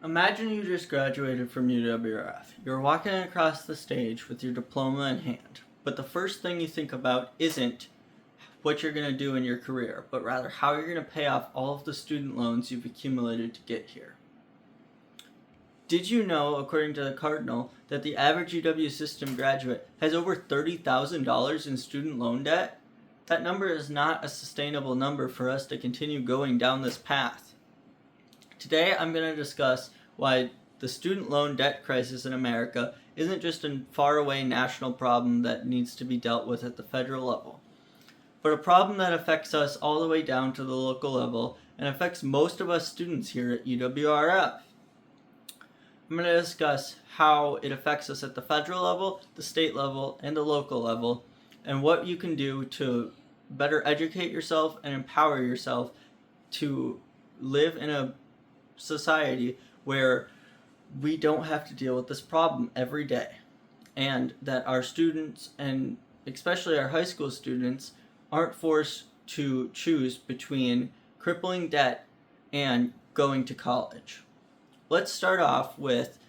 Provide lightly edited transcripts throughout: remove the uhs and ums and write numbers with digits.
Imagine you just graduated from UWRF. You're walking across the stage with your diploma in hand, but the first thing you think about isn't what you're going to do in your career, but rather how you're going to pay off all of the student loans you've accumulated to get here. Did you know, according to the Cardinal, that the average UW system graduate has over $30,000 in student loan debt? That number is not a sustainable number for us to continue going down this path. Today, I'm going to discuss why the student loan debt crisis in America isn't just a faraway national problem that needs to be dealt with at the federal level, but a problem that affects us all the way down to the local level and affects most of us students here at UWRF. I'm going to discuss how it affects us at the federal level, the state level, and the local level, and what you can do to better educate yourself and empower yourself to live in a society where we don't have to deal with this problem every day, and that our students, and especially our high school students, aren't forced to choose between crippling debt and going to college. Let's start off with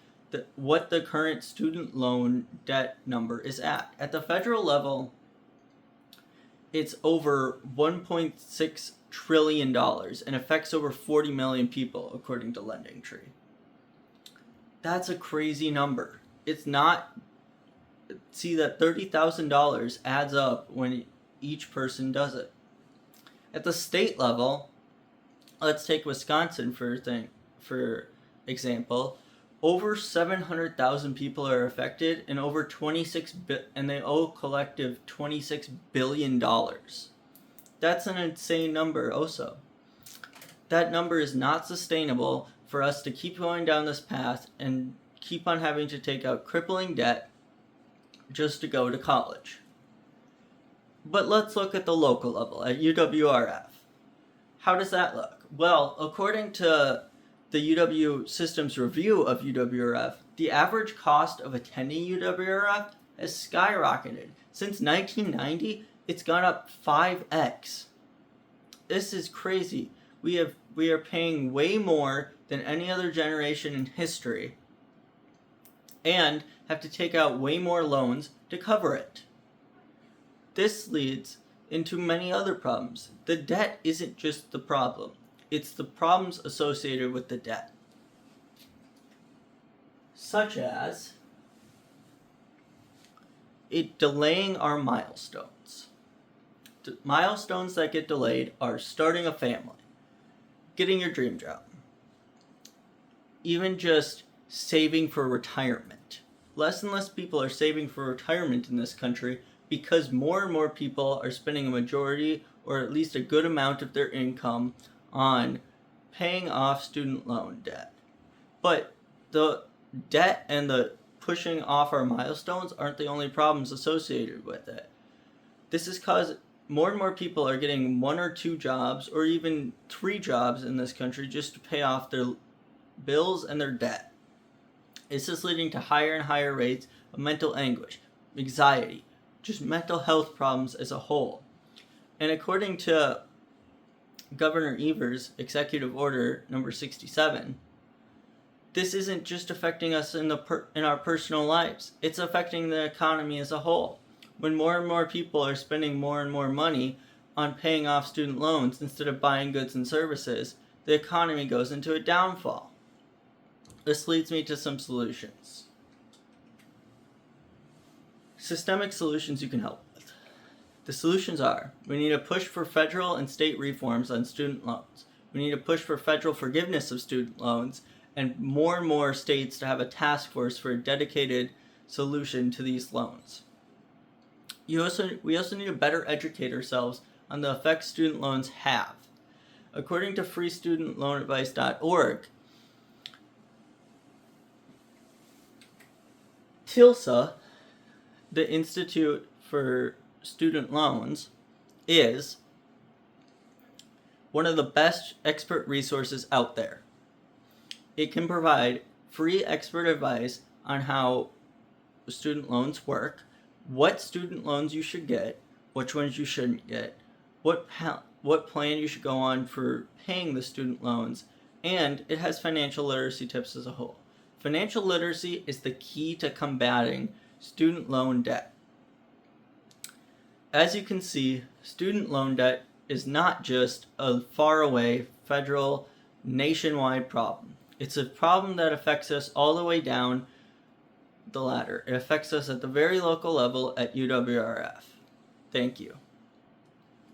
what the current student loan debt number is at. At the federal level, it's over $1.6 trillion and affects over 40 million people, according to LendingTree. That's a crazy number. It's not. See that $30,000 adds up when each person does it. At the state level, let's take Wisconsin for example. Over 700,000 people are affected, and and they owe collective $26 billion. That's an insane number also. That number is not sustainable for us to keep going down this path and keep on having to take out crippling debt just to go to college. But let's look at the local level, at UWRF. How does that look? Well, according to the UW Systems Review of UWRF, the average cost of attending UWRF has skyrocketed. Since 1990, it's gone up 5x. This is crazy. We are paying way more than any other generation in history, and have to take out way more loans to cover it. This leads into many other problems. The debt isn't just the problem. It's the problems associated with the debt, such as it delaying our milestones. Milestones that get delayed are starting a family, getting your dream job, even just saving for retirement. Less and less people are saving for retirement in this country because more and more people are spending a majority or at least a good amount of their income on paying off student loan debt. But the debt and the pushing off our milestones aren't the only problems associated with it. This is because more and more people are getting 1 or 2 jobs or even 3 jobs in this country just to pay off their bills and their debt. This is leading to higher and higher rates of mental anguish, anxiety, just mental health problems as a whole. And according to Governor Evers' Executive Order number 67, this isn't just affecting us in our personal lives. It's affecting the economy as a whole. When more and more people are spending more and more money on paying off student loans instead of buying goods and services, the economy goes into a downfall. This leads me to some solutions. Systemic solutions you can help with. The solutions are: we need to push for federal and state reforms on student loans. We need to push for federal forgiveness of student loans, and more states to have a task force for a dedicated solution to these loans. We also need to better educate ourselves on the effects student loans have. According to freestudentloanadvice.org, TILSA, the Institute for Student Loans, is one of the best expert resources out there. It can provide free expert advice on how student loans work, what student loans you should get, which ones you shouldn't get, what plan you should go on for paying the student loans, and it has financial literacy tips as a whole. Financial literacy is the key to combating student loan debt. As you can see, student loan debt is not just a faraway federal nationwide problem. It's a problem that affects us all the way down the ladder. It affects us at the very local level at UWRF. Thank you.